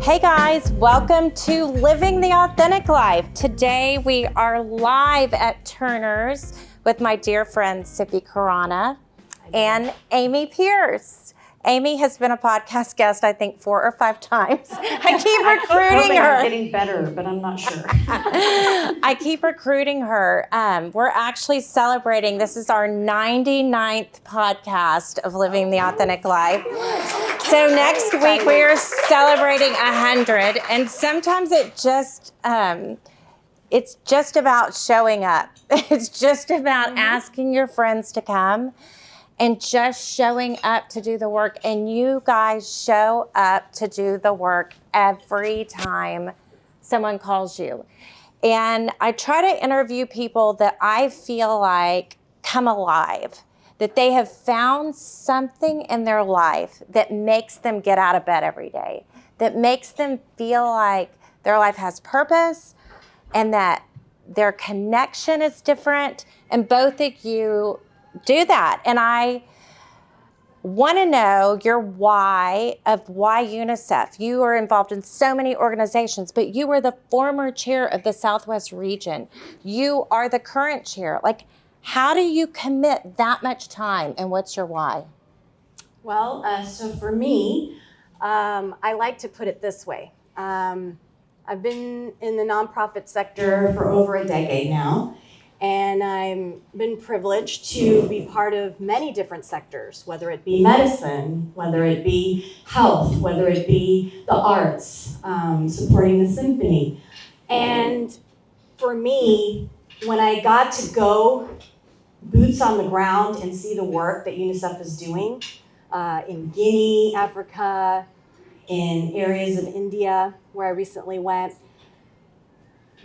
Hey guys, welcome to Living the Authentic Life. Today we are live at Turner's with my dear friend Sippi Khurana and Amy Pierce. Amy has been a podcast guest, I think, 4 or 5 times. I keep recruiting her. I'm getting better, but I'm not sure. I keep recruiting her. We're actually celebrating. This is our 99th podcast of Living the Authentic Life. So next week we are celebrating 100, and sometimes it's just about showing up. It's just about asking your friends to come and just showing up to do the work. And you guys show up to do the work every time someone calls you. And I try to interview people that I feel like come alive, that they have found something in their life that makes them get out of bed every day, that makes them feel like their life has purpose and that their connection is different. And both of you do that. And I want to know your why of why UNICEF. You are involved in so many organizations, but you were the former chair of the Southwest region. You are the current chair. Like, how do you commit that much time, and what's your why? Well, so for me, I like to put it this way. I've been in the nonprofit sector for over a decade now, and I've been privileged to be part of many different sectors, whether it be medicine, whether it be health, whether it be the arts, supporting the symphony. And for me, when I got to go boots on the ground and see the work that UNICEF is doing in Guinea, Africa, in areas of India where I recently went.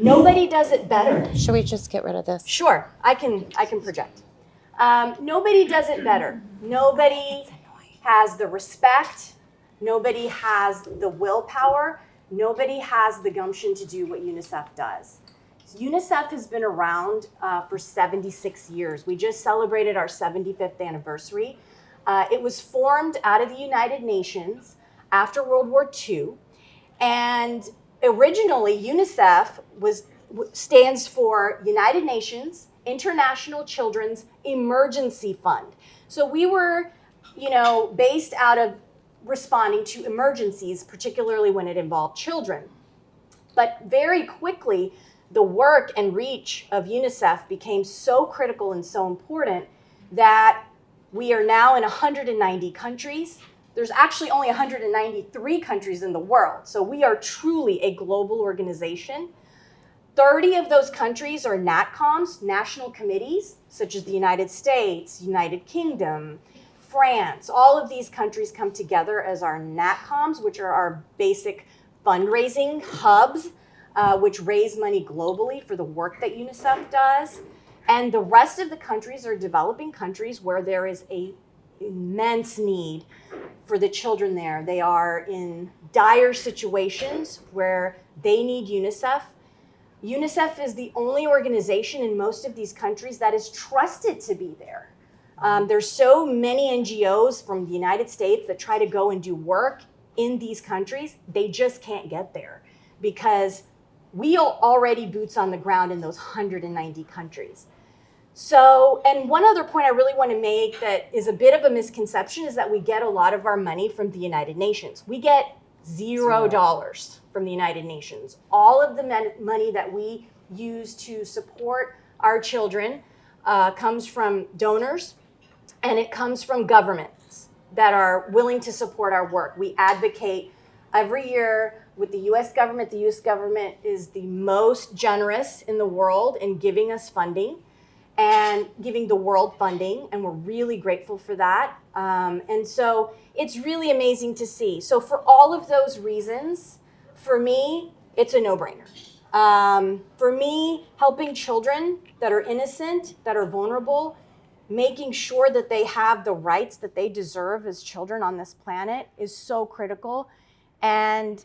Nobody does it better. Should we just get rid of this? Sure, I can project. Nobody does it better. Nobody has the respect. Nobody has the willpower. Nobody has the gumption to do what UNICEF does. UNICEF has been around for 76 years. We just celebrated our 75th anniversary. It was formed out of the United Nations after World War II. And originally, UNICEF stands for United Nations International Children's Emergency Fund. So we were, based out of responding to emergencies, particularly when it involved children. But very quickly, the work and reach of UNICEF became so critical and so important that we are now in 190 countries. There's actually only 193 countries in the world. So we are truly a global organization. 30 of those countries are NATCOMs, national committees, such as the United States, United Kingdom, France. All of these countries come together as our NATCOMs, which are our basic fundraising hubs, which raise money globally for the work that UNICEF does. And the rest of the countries are developing countries where there is an immense need for the children there. They are in dire situations where they need UNICEF. UNICEF is the only organization in most of these countries that is trusted to be there. There's so many NGOs from the United States that try to go and do work in these countries. They just can't get there because we are already boots on the ground in those 190 countries. So, and one other point I really want to make that is a bit of a misconception is that we get a lot of our money from the United Nations. We get $0 from the United Nations. All of the money that we use to support our children comes from donors, and it comes from governments that are willing to support our work. We advocate every year with the US government. The US government is the most generous in the world in giving us funding and giving the world funding, and we're really grateful for that. And so it's really amazing to see. So for all of those reasons, for me, it's a no-brainer. For me, helping children that are innocent, that are vulnerable, making sure that they have the rights that they deserve as children on this planet is so critical. And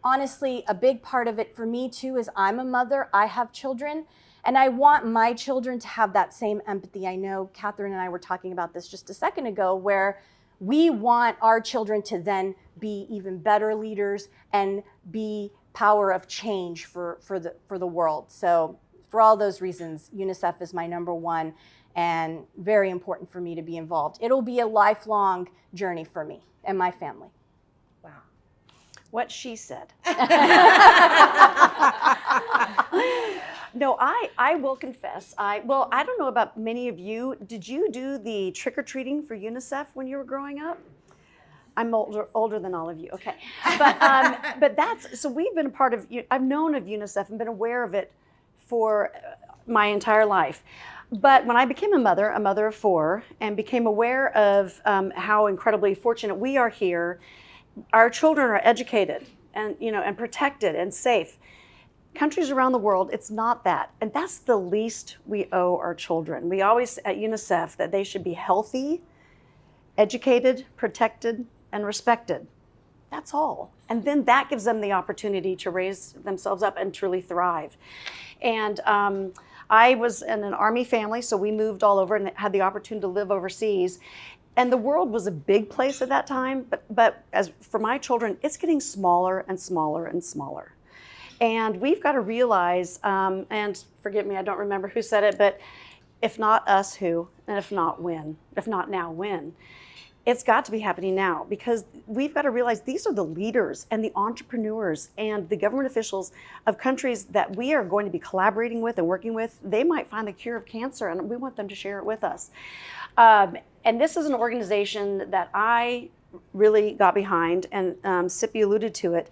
honestly, a big part of it for me too is I'm a mother, I have children, and I want my children to have that same empathy. I know Catherine and I were talking about this just a second ago, where We want our children to then be even better leaders and be power of change for the world. So for all those reasons, UNICEF is my number one and very important for me to be involved. It'll be a lifelong journey for me and my family. Wow. What she said. No, I will confess. I don't know about many of you. Did you do the trick-or-treating for UNICEF when you were growing up? I'm older than all of you. Okay, but that's so we've been a part of. I've known of UNICEF and been aware of it for my entire life. But when I became a mother of 4, and became aware of how incredibly fortunate we are here, our children are educated and and protected and safe. Countries around the world, it's not that. And that's the least we owe our children. We always at UNICEF that they should be healthy, educated, protected, and respected. That's all. And then that gives them the opportunity to raise themselves up and truly thrive. And I was in an Army family, so we moved all over and had the opportunity to live overseas. And the world was a big place at that time, but as for my children, it's getting smaller and smaller and smaller. And we've got to realize, and forgive me, I don't remember who said it, but if not us, who? And if not, when? If not now, when? It's got to be happening now, because we've got to realize these are the leaders and the entrepreneurs and the government officials of countries that we are going to be collaborating with and working with. They might find the cure of cancer, and we want them to share it with us. And this is an organization that I really got behind, and Sippi alluded to it.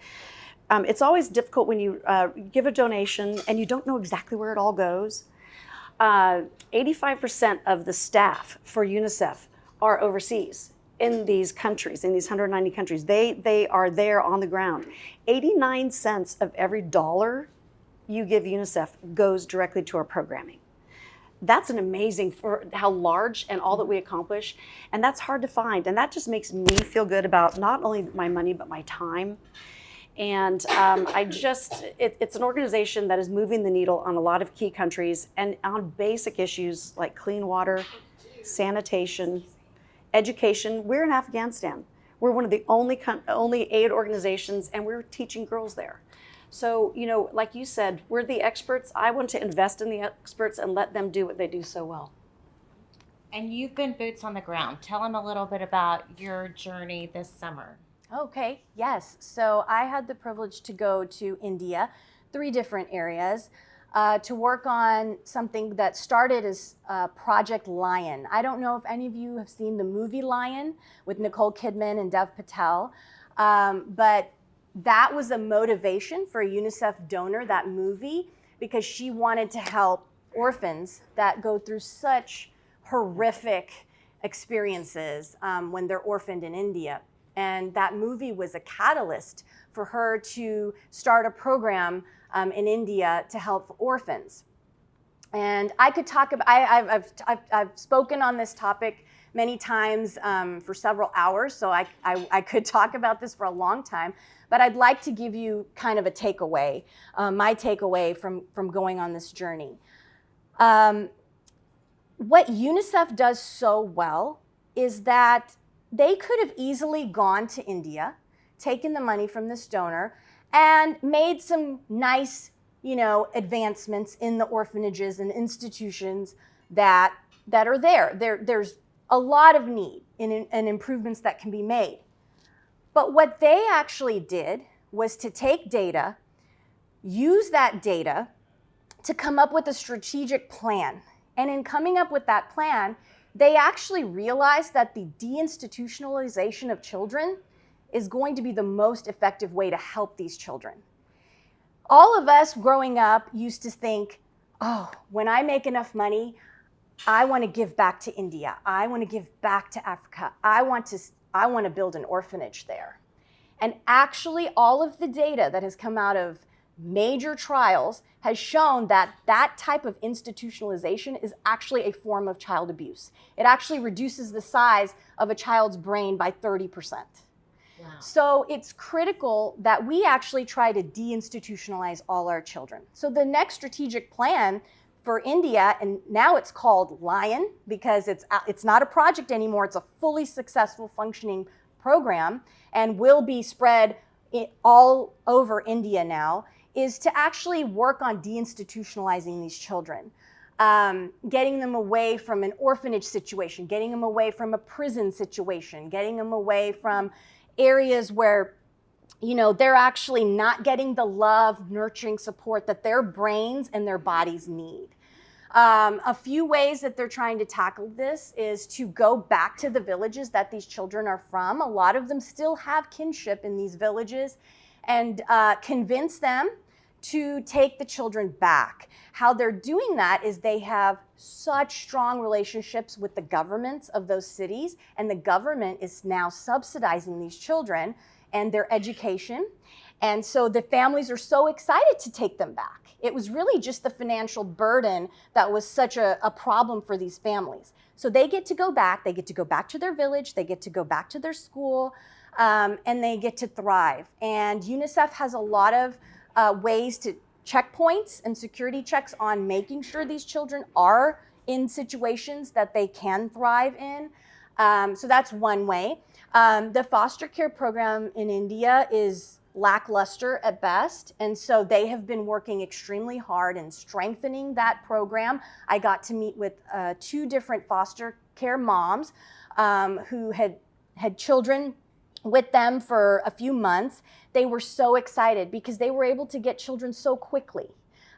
It's always difficult when you give a donation and you don't know exactly where it all goes. 85% of the staff for UNICEF are overseas in these countries, in these 190 countries. They are there on the ground. 89 cents of every dollar you give UNICEF goes directly to our programming. That's an amazing for how large and all that we accomplish. And that's hard to find. And that just makes me feel good about not only my money, but my time. And it's an organization that is moving the needle on a lot of key countries and on basic issues like clean water, sanitation, education. We're in Afghanistan. We're one of the only aid organizations, and we're teaching girls there. So, like you said, we're the experts. I want to invest in the experts and let them do what they do so well. And you've been boots on the ground. Tell them a little bit about your journey this summer. Okay, yes. So I had the privilege to go to India, 3 different areas, to work on something that started as Project Lion. I don't know if any of you have seen the movie Lion with Nicole Kidman and Dev Patel, but that was a motivation for a UNICEF donor, that movie, because she wanted to help orphans that go through such horrific experiences when they're orphaned in India. And that movie was a catalyst for her to start a program in India to help orphans. And I could talk about, I've spoken on this topic many times for several hours, so I could talk about this for a long time, but I'd like to give you kind of a takeaway, my takeaway from going on this journey. What UNICEF does so well is that they could have easily gone to India, taken the money from this donor, and made some nice, advancements in the orphanages and institutions that are there. There's a lot of need and improvements that can be made. But what they actually did was to take data, use that data to come up with a strategic plan. And in coming up with that plan, they actually realized that the deinstitutionalization of children is going to be the most effective way to help these children. All of us growing up used to think, when I make enough money, I want to give back to India. I want to give back to Africa. I want to build an orphanage there. And actually, all of the data that has come out of major trials has shown that that type of institutionalization is actually a form of child abuse. It actually reduces the size of a child's brain by 30%. Wow. So it's critical that we actually try to deinstitutionalize all our children. So the next strategic plan for India, and now it's called Lion because it's not a project anymore. It's a fully successful functioning program and will be spread all over India now, is to actually work on deinstitutionalizing these children. Getting them away from an orphanage situation, getting them away from a prison situation, getting them away from areas where, you know, they're actually not getting the love, nurturing support that their brains and their bodies need. A few ways that they're trying to tackle this is to go back to the villages that these children are from. A lot of them still have kinship in these villages, and convince them to take the children back. How they're doing that is they have such strong relationships with the governments of those cities, and the government is now subsidizing these children and their education. And so the families are so excited to take them back. It was really just the financial burden that was such a problem for these families. So they get to go back, they get to go back to their village, they get to go back to their school, and they get to thrive. And UNICEF has a lot of ways to checkpoints and security checks on making sure these children are in situations that they can thrive in. So that's one way. The foster care program in India is lackluster at best, and so they have been working extremely hard in strengthening that program. I got to meet with 2 different foster care moms who had children with them for a few months. They were so excited because they were able to get children so quickly.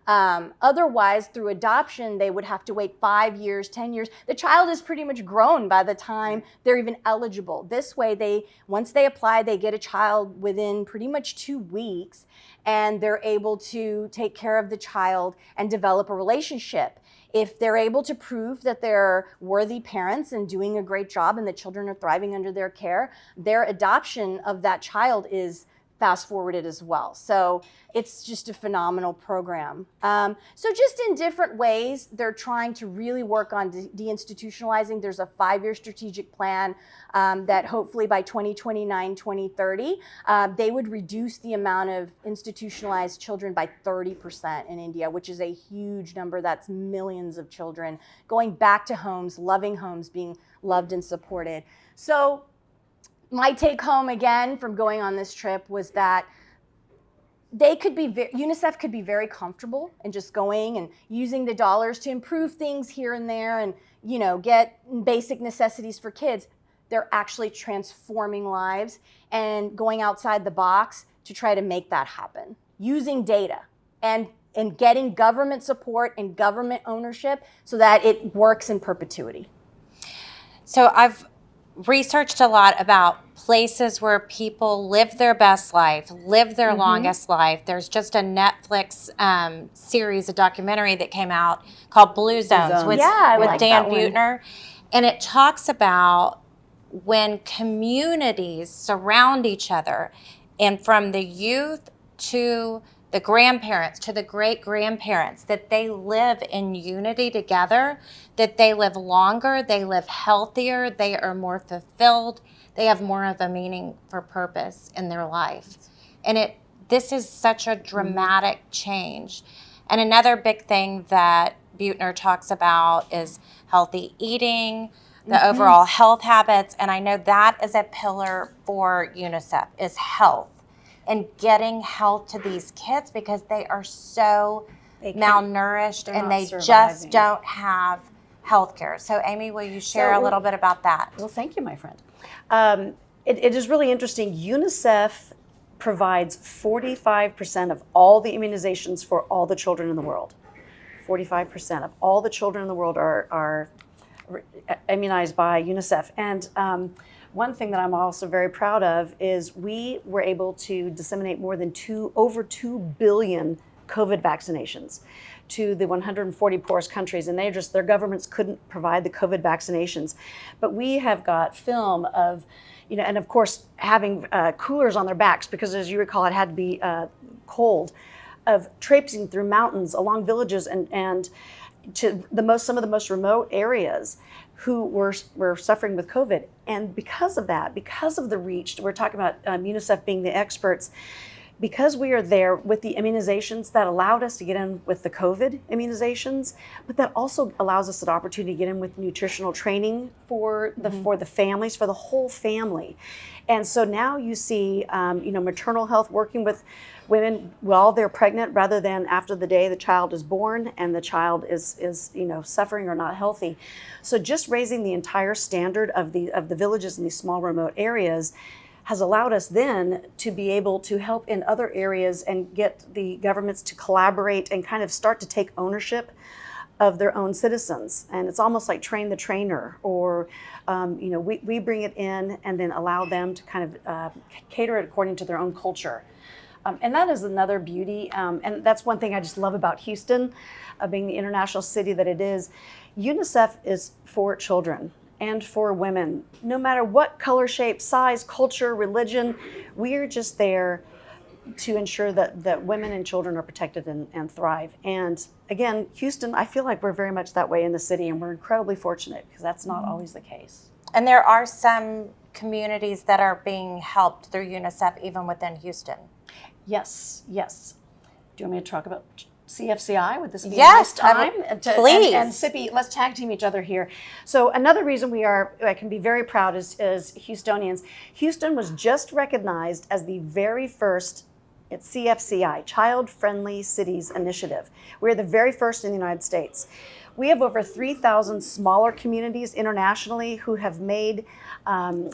Otherwise, through adoption, they would have to wait 5 years, 10 years. The child is pretty much grown by the time they're even eligible. This way, once they apply, they get a child within pretty much 2 weeks, and they're able to take care of the child and develop a relationship. If they're able to prove that they're worthy parents and doing a great job and the children are thriving under their care, their adoption of that child is fast forwarded as well. So it's just a phenomenal program. So just in different ways, they're trying to really work on deinstitutionalizing. There's a 5-year strategic plan that hopefully by 2029, 2030, they would reduce the amount of institutionalized children by 30% in India, which is a huge number. That's millions of children going back to homes, loving homes, being loved and supported. So my take home again from going on this trip was that UNICEF could be very comfortable in just going and using the dollars to improve things here and there and, you know, get basic necessities for kids. They're actually transforming lives and going outside the box to try to make that happen, using data and getting government support and government ownership so that it works in perpetuity. So I've researched a lot about places where people live their best life, live their longest life. There's just a Netflix series, a documentary that came out called Blue Zones with like Dan Buettner. And it talks about when communities surround each other, and from the youth to the grandparents to the great-grandparents, that they live in unity together, that they live longer, they live healthier, they are more fulfilled, they have more of a meaning for purpose in their life. And this is such a dramatic change. And another big thing that Buettner talks about is healthy eating, the overall health habits, and I know that is a pillar for UNICEF, is health. And getting health to these kids because they are so malnourished and they just don't have health care. So Amy, will you share a little bit about that? Well, thank you, my friend. It is really interesting. UNICEF provides 45% of all the immunizations for all the children in the world. 45% of all the children in the world are immunized by UNICEF. And one thing that I'm also very proud of is we were able to disseminate over 2 billion COVID vaccinations to the 140 poorest countries, and their governments couldn't provide the COVID vaccinations. But we have got film of, and of course having coolers on their backs because, as you recall, it had to be cold, of traipsing through mountains along villages and to some of the most remote areas who were suffering with COVID. And because of that, because of the reach, we're talking about UNICEF being the experts, because we are there with the immunizations that allowed us to get in with the COVID immunizations, but that also allows us an opportunity to get in with nutritional training for the families, for the whole family. And so now you see, maternal health working with women while they're pregnant, rather than after the day the child is born and the child is suffering or not healthy. So just raising the entire standard of the villages in these small remote areas has allowed us then to be able to help in other areas and get the governments to collaborate and kind of start to take ownership of their own citizens. And it's almost like train the trainer, or we bring it in and then allow them to kind of cater it according to their own culture. And that is another beauty, and that's one thing I just love about Houston, being the international city that it is. UNICEF is for children and for women, no matter what color, shape, size, culture, religion. We are just there to ensure that women and children are protected and thrive. And again, Houston, I feel like we're very much that way in the city, and we're incredibly fortunate because that's not always the case. And there are some communities that are being helped through UNICEF even within Houston. Yes. Do you want me to talk about CFCI? Would this be Yes, a nice time? please. And Sippi, let's tag team each other here. So another reason I can be very proud is Houstonians. Houston was just recognized as the very first CFCI, Child Friendly Cities Initiative. We're the very first in the United States. We have over 3,000 smaller communities internationally who have made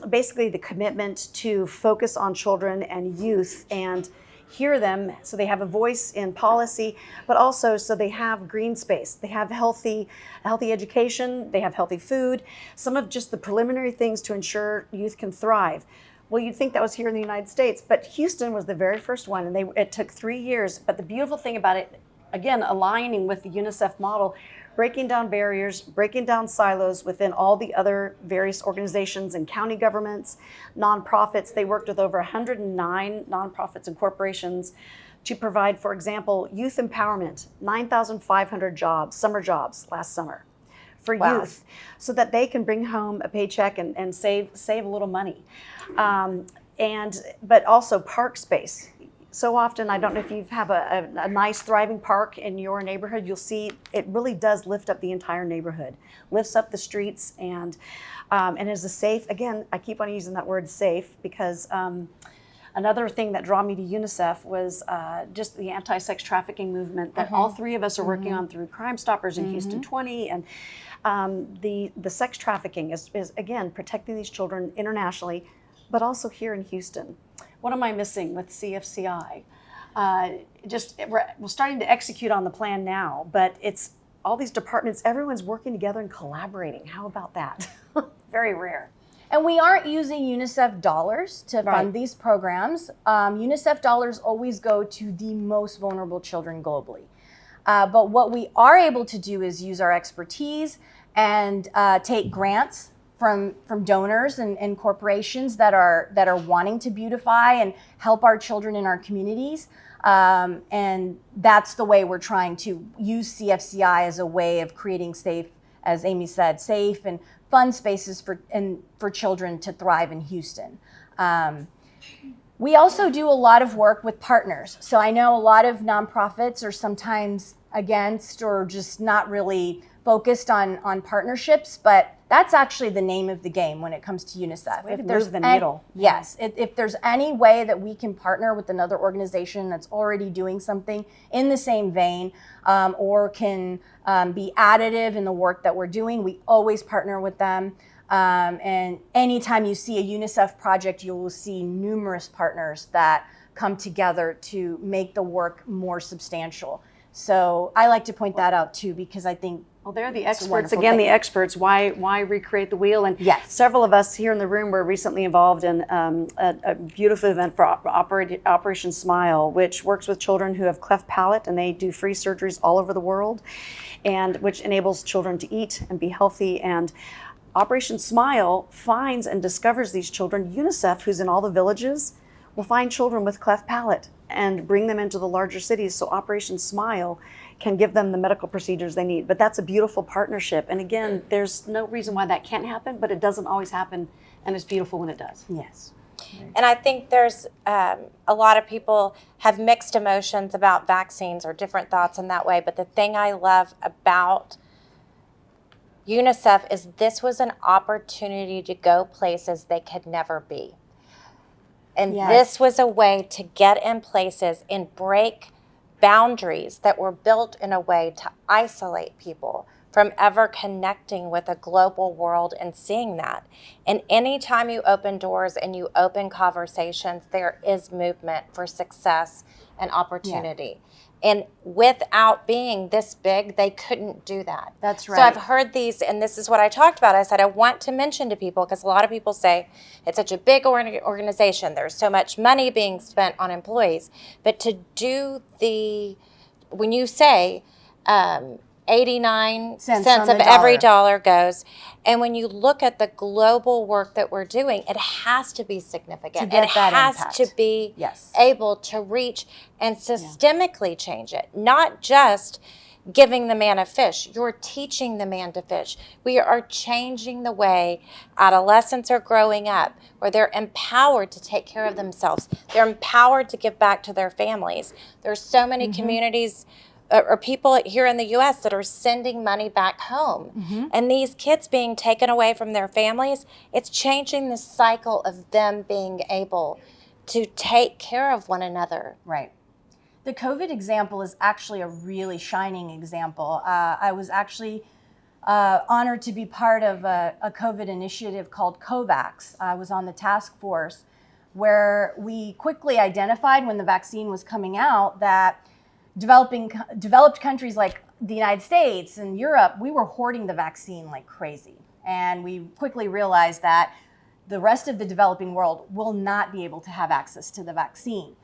basically the commitment to focus on children and youth and hear them so they have a voice in policy, but also so they have green space. They have healthy education, they have healthy food, some of just the preliminary things to ensure youth can thrive. Well, you'd think that was here in the United States, but Houston was the very first one, and it took 3 years. But the beautiful thing about it, again, aligning with the UNICEF model, breaking down barriers, breaking down silos within all the other various organizations and county governments, nonprofits. They worked with over 109 nonprofits and corporations to provide, for example, youth empowerment, 9,500 jobs, summer jobs last summer for youth, so that they can bring home a paycheck and save a little money. But also park space. So often, I don't know if you have a nice thriving park in your neighborhood, you'll see it really does lift up the entire neighborhood, lifts up the streets, and is a safe, again, I keep on using that word safe because another thing that drew me to UNICEF was just the anti-sex trafficking movement that all three of us are working on through Crime Stoppers in Houston 20. And the sex trafficking is, again, protecting these children internationally, but also here in Houston. What am I missing with CFCI? We're starting to execute on the plan now, but it's all these departments, everyone's working together and collaborating. How about that? Very rare. And we aren't using UNICEF dollars to fund these programs. UNICEF dollars always go to the most vulnerable children globally. But what we are able to do is use our expertise and take grants from donors and corporations that are wanting to beautify and help our children in our communities. And that's the way we're trying to use CFCI as a way of creating safe, as Amy said, safe and fun spaces for children to thrive in Houston. We also do a lot of work with partners. So I know a lot of nonprofits are sometimes against or just not really focused on partnerships, but that's actually the name of the game when it comes to UNICEF. If there's the needle. Yes, if there's any way that we can partner with another organization that's already doing something in the same vein, or can be additive in the work that we're doing, we always partner with them. And anytime you see a UNICEF project, you will see numerous partners that come together to make the work more substantial. So I like to point that out too, because I think they're the experts. Again, the experts. Why recreate the wheel? And several of us here in the room were recently involved in a beautiful event for Operation Smile, which works with children who have cleft palate, and they do free surgeries all over the world, and which enables children to eat and be healthy. And Operation Smile finds and discovers these children. UNICEF, who's in all the villages, will find children with cleft palate and bring them into the larger cities. So Operation Smile can give them the medical procedures they need. But that's a beautiful partnership. And again, there's no reason why that can't happen, but it doesn't always happen, and it's beautiful when it does. yes. And I think there's a lot of people have mixed emotions about vaccines or different thoughts in that way. But the thing I love about UNICEF is this was an opportunity to go places they could never be. And this was a way to get in places and break boundaries that were built in a way to isolate people from ever connecting with a global world and seeing that. And anytime you open doors and you open conversations, there is movement for success and opportunity. And without being this big, they couldn't do that. That's right. So I've heard these, and this is what I talked about. I said, I want to mention to people, because a lot of people say it's such a big organization. There's so much money being spent on employees. But to do when you say 89 cents of every dollar goes, and when you look at the global work that we're doing, it has to be significant. It has to be able to reach and systemically change it, not just giving the man a fish. You're teaching the man to fish. We are changing the way adolescents are growing up, where they're empowered to take care of themselves. They're empowered to give back to their families. There's so many communities or people here in the U.S. that are sending money back home. And these kids being taken away from their families, it's changing the cycle of them being able to take care of one another. Right. The COVID example is actually a really shining example. I was actually honored to be part of a COVID initiative called COVAX. I was on the task force where we quickly identified when the vaccine was coming out that developed countries like the United States and Europe, we were hoarding the vaccine like crazy. And we quickly realized that the rest of the developing world will not be able to have access to the vaccine.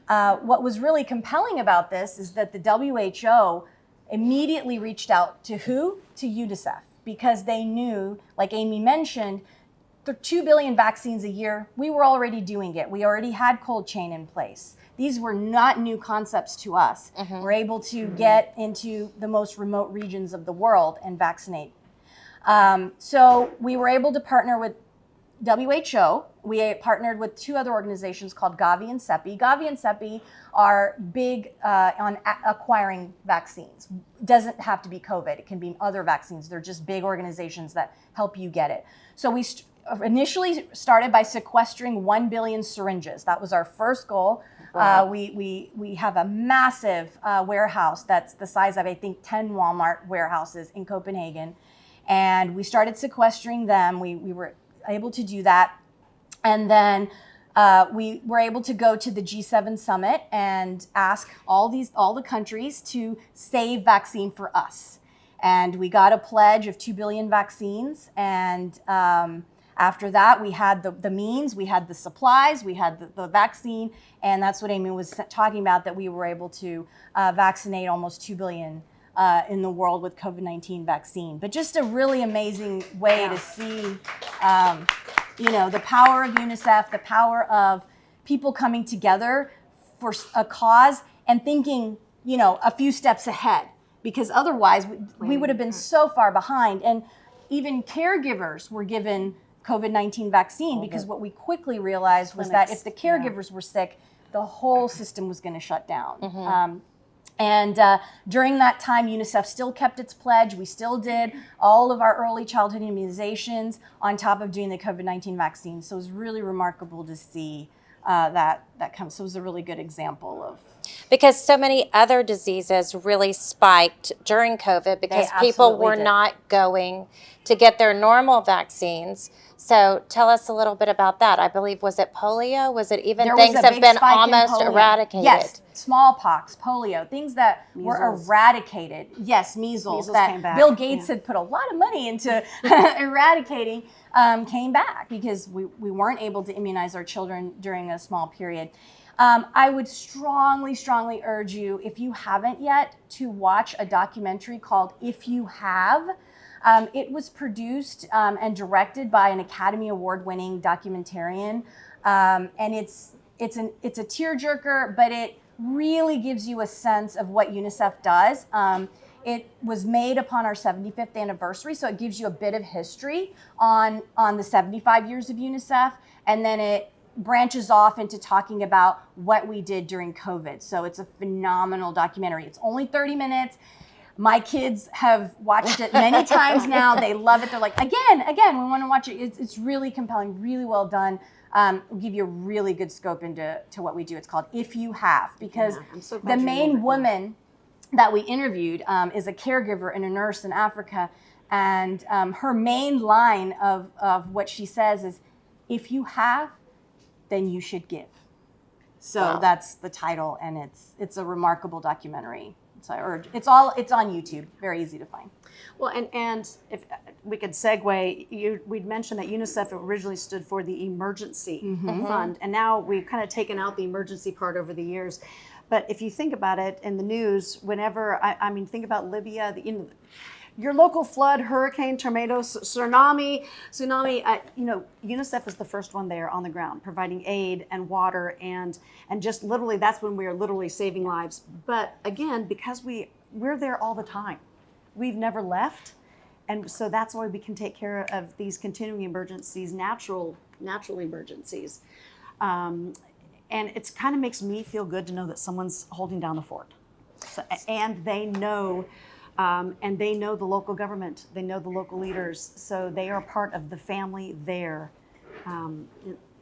What was really compelling about this is that the WHO immediately reached out to who? To UNICEF, because they knew, like Amy mentioned, the 2 billion vaccines a year, we were already doing it. We already had cold chain in place. These were not new concepts to us. We're able to get into the most remote regions of the world and vaccinate. So we were able to partner with WHO. We partnered with two other organizations called Gavi and Sippi. Gavi and Sippi are big on acquiring vaccines. Doesn't have to be COVID. It can be other vaccines. They're just big organizations that help you get it. So we initially started by sequestering 1 billion syringes. That was our first goal. Wow. We have a massive warehouse that's the size of, I think, 10 Walmart warehouses in Copenhagen. And we started sequestering them. We were able to do that. And then we were able to go to the G7 summit and ask all the countries to save vaccine for us. And we got a pledge of 2 billion vaccines. And after that, we had the means, we had the supplies, we had the vaccine. And that's what Amy was talking about, that we were able to vaccinate almost 2 billion in the world with COVID-19 vaccine. But just a really amazing way to see, the power of UNICEF, the power of people coming together for a cause and thinking, a few steps ahead, because otherwise we would have been so far behind. And even caregivers were given COVID-19 vaccine because what we quickly realized was that if the caregivers were sick, the whole system was going to shut down. And during that time, UNICEF still kept its pledge. We still did all of our early childhood immunizations on top of doing the COVID-19 vaccine. So it was really remarkable to see that come. So it was a really good example of. Because so many other diseases really spiked during COVID because people were not going to get their normal vaccines. So tell us a little bit about that. I believe, was it polio? Was it even things that have been almost eradicated? Yes, smallpox, polio, things that were eradicated. Yes, measles that Bill Gates had put a lot of money into eradicating came back because we weren't able to immunize our children during a small period. I would strongly, strongly urge you, if you haven't yet, to watch a documentary called If You Have. It was produced and directed by an Academy Award-winning documentarian, and it's a tearjerker, but it really gives you a sense of what UNICEF does. It was made upon our 75th anniversary, so it gives you a bit of history on the 75 years of UNICEF, and then it branches off into talking about what we did during COVID. So it's a phenomenal documentary. It's only 30 minutes. My kids have watched it many times now. They love it. They're like, again, we want to watch it. It's really compelling, really well done. We'll give you a really good scope into what we do. It's called If You Have, because the main woman that we interviewed is a caregiver and a nurse in Africa. And her main line of what she says is, if you have, then you should give. So that's the title, and it's a remarkable documentary. So it's on YouTube, very easy to find. Well, and if we could segue, we'd mentioned that UNICEF originally stood for the emergency fund, and now we've kind of taken out the emergency part over the years. But if you think about it in the news, whenever, I mean, think about Libya, your local flood, hurricane, tornado, tsunami, UNICEF is the first one there on the ground, providing aid and water, and just literally, that's when we are literally saving lives. But again, because we're there all the time, we've never left, and so that's why we can take care of these continuing emergencies, natural emergencies, and it kind of makes me feel good to know that someone's holding down the fort, and they know. And they know the local government, they know the local leaders, so they are part of the family there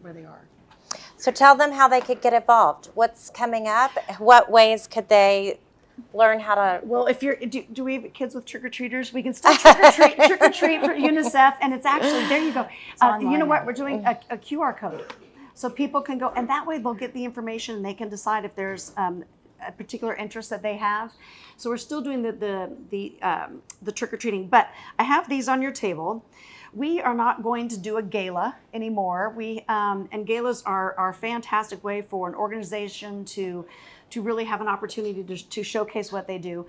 where they are. So tell them how they could get involved. What's coming up? What ways could they learn how to? Well, if do we have kids with trick-or-treaters? We can still trick-or-treat for UNICEF, and it's actually, there you go. You know what, we're doing a QR code. So people can go, and that way they'll get the information and they can decide if there's a particular interest that they have. So we're still doing the trick-or-treating, but I have these on your table. We are not going to do a gala anymore. And galas are a fantastic way for an organization to really have an opportunity to showcase what they do.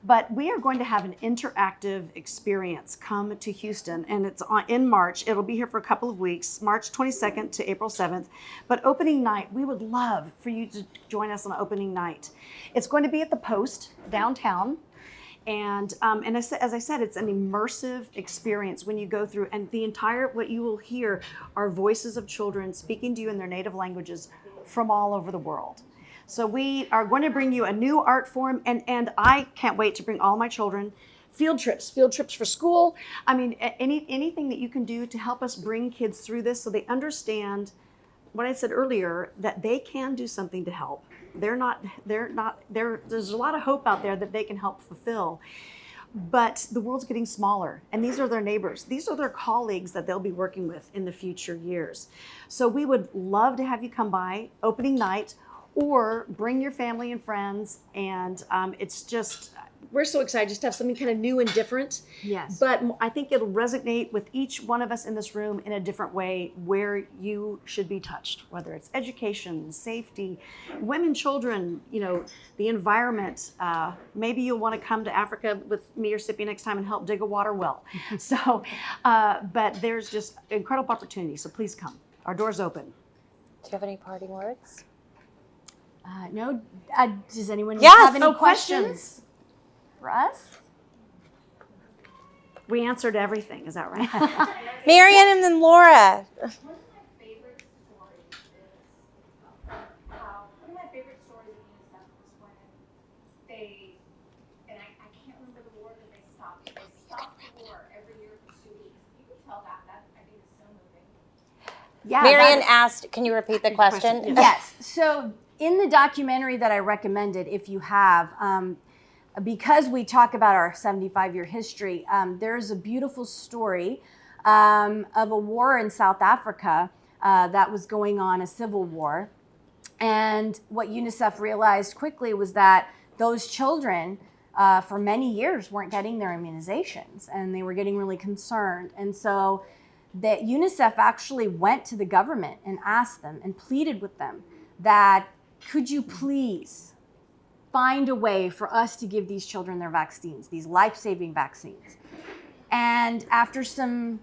But we are going to have an interactive experience come to Houston, and it's in March. It'll be here for a couple of weeks, March 22nd to April 7th. But opening night, we would love for you to join us on opening night. It's going to be at the Post downtown. And as I said, it's an immersive experience when you go through, and what you will hear are voices of children speaking to you in their native languages from all over the world. So we are going to bring you a new art form, and I can't wait to bring all my children. Field trips for school. I mean, anything that you can do to help us bring kids through this so they understand what I said earlier, that they can do something to help. There's a lot of hope out there that they can help fulfill. But the world's getting smaller, and these are their neighbors. These are their colleagues that they'll be working with in the future years. So we would love to have you come by opening night, or bring your family and friends, and it's just, we're so excited just to have something kind of new and different. Yes. But I think it'll resonate with each one of us in this room in a different way, where you should be touched, whether it's education, safety, women, children, the environment. Maybe you'll want to come to Africa with me or Sippi next time and help dig a water well. So, but there's just incredible opportunity, so please come. Our door's open. Do you have any parting words? No. Does anyone have any questions for us? We answered everything. Is that right? Marian and then Laura. One of my favorite stories of UNICEF was when they, and I can't remember the war that they stopped. They stopped the war every year for 2 weeks. You can tell that I think is so moving. Yeah. Marian asked, can you repeat the question? Yes. So in the documentary that I recommended, If You Have, because we talk about our 75-year history, there's a beautiful story of a war in South Africa that was going on, a civil war. And what UNICEF realized quickly was that those children for many years weren't getting their immunizations, and they were getting really concerned. And so that UNICEF actually went to the government and asked them and pleaded with them that, could you please find a way for us to give these children their vaccines, these life-saving vaccines? And after some,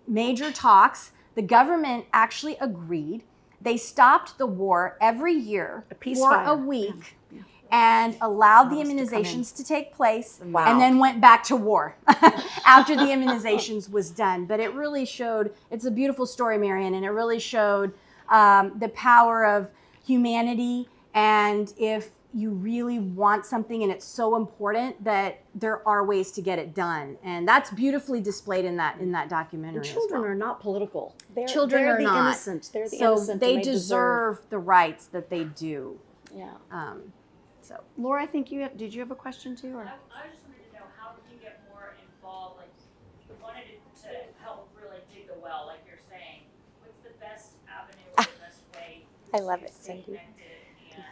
major talks, the government actually agreed. They stopped the war every year for a week and allowed the immunizations to take place, and then went back to war after the immunizations was done. But it really showed, it's a beautiful story, Marian, and it really showed the power of humanity, and if you really want something and it's so important that there are ways to get it done, and that's beautifully displayed in that documentary. And children as well. are not political. Children they're are the not. innocent. They're the So innocent. they and deserve the rights that they do. Yeah. So Laura, I think did you have a question too? Or? I just wanted to know, how did you get more involved? Like, you wanted to help really dig the well, like you're saying. What's the best avenue or the best way I love to it, stay Cindy. connected and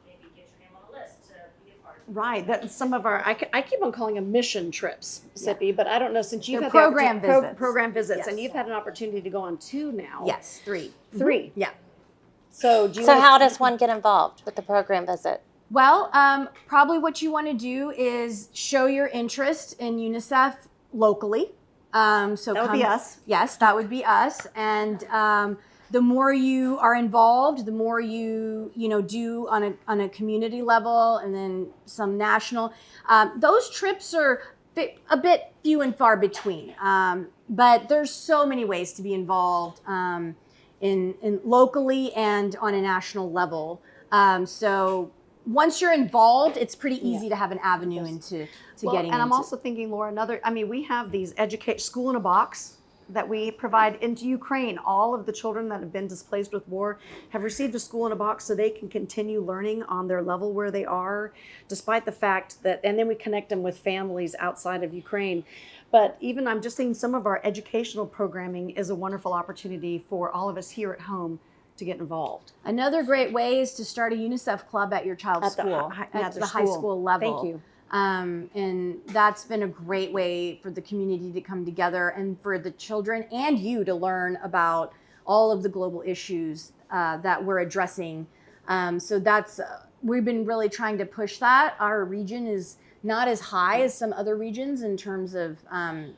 maybe get your name on a list to be a part of? Right. That some of our I keep on calling them mission trips, Sippi, but I don't know since you've They're had the program opportunity- visits. program visits, Yes. and you've had an opportunity to go on 2 now. yes, 3. 3. Yeah. So do you? So wanna- how does one get involved with the program visit? Well, probably what you want to do is show your interest in UNICEF locally. So That would be us. Yes, that would be us. And the more you are involved, the more you do on a community level, and then some national. Those trips are a bit few and far between. But there's so many ways to be involved in locally and on a national level. So once you're involved, it's pretty easy to have an avenue into getting. And I'm into. also thinking, Laura, we have these school in a box that we provide into Ukraine. All of the children that have been displaced with war have received a school in a box so they can continue learning on their level where they are, despite the fact that, and then we connect them with families outside of Ukraine. But even I'm just thinking some of our educational programming is a wonderful opportunity for all of us here at home to get involved. Another great way is to start a UNICEF club at your child's At the school, hi- at at the their high school. school level. Thank you. And that's been a great way for the community to come together and for the children and you to learn about all of the global issues that we're addressing. So that's we've been really trying to push that. Our region is not as high as some other regions in terms of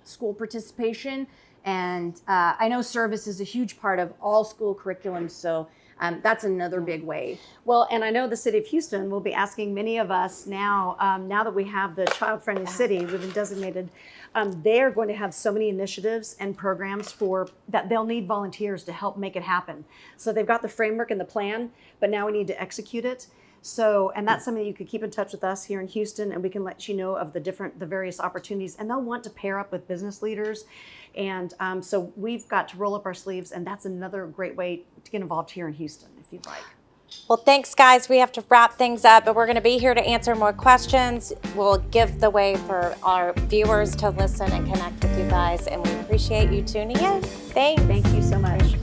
school participation. And I know service is a huge part of all school curriculums, so that's another big way. Well, and I know the city of Houston will be asking many of us now, now that we have the child-friendly city, we've been designated, they are going to have so many initiatives and programs that they'll need volunteers to help make it happen. So they've got the framework and the plan, but now we need to execute it. So, and that's something you could keep in touch with us here in Houston, and we can let you know of the various opportunities, and they'll want to pair up with business leaders. And so we've got to roll up our sleeves, and that's another great way to get involved here in Houston, if you'd like. Well, thanks, guys. We have to wrap things up, but we're going to be here to answer more questions. We'll give the way for our viewers to listen and connect with you guys, and we appreciate you tuning in. Thanks. Thank you so much.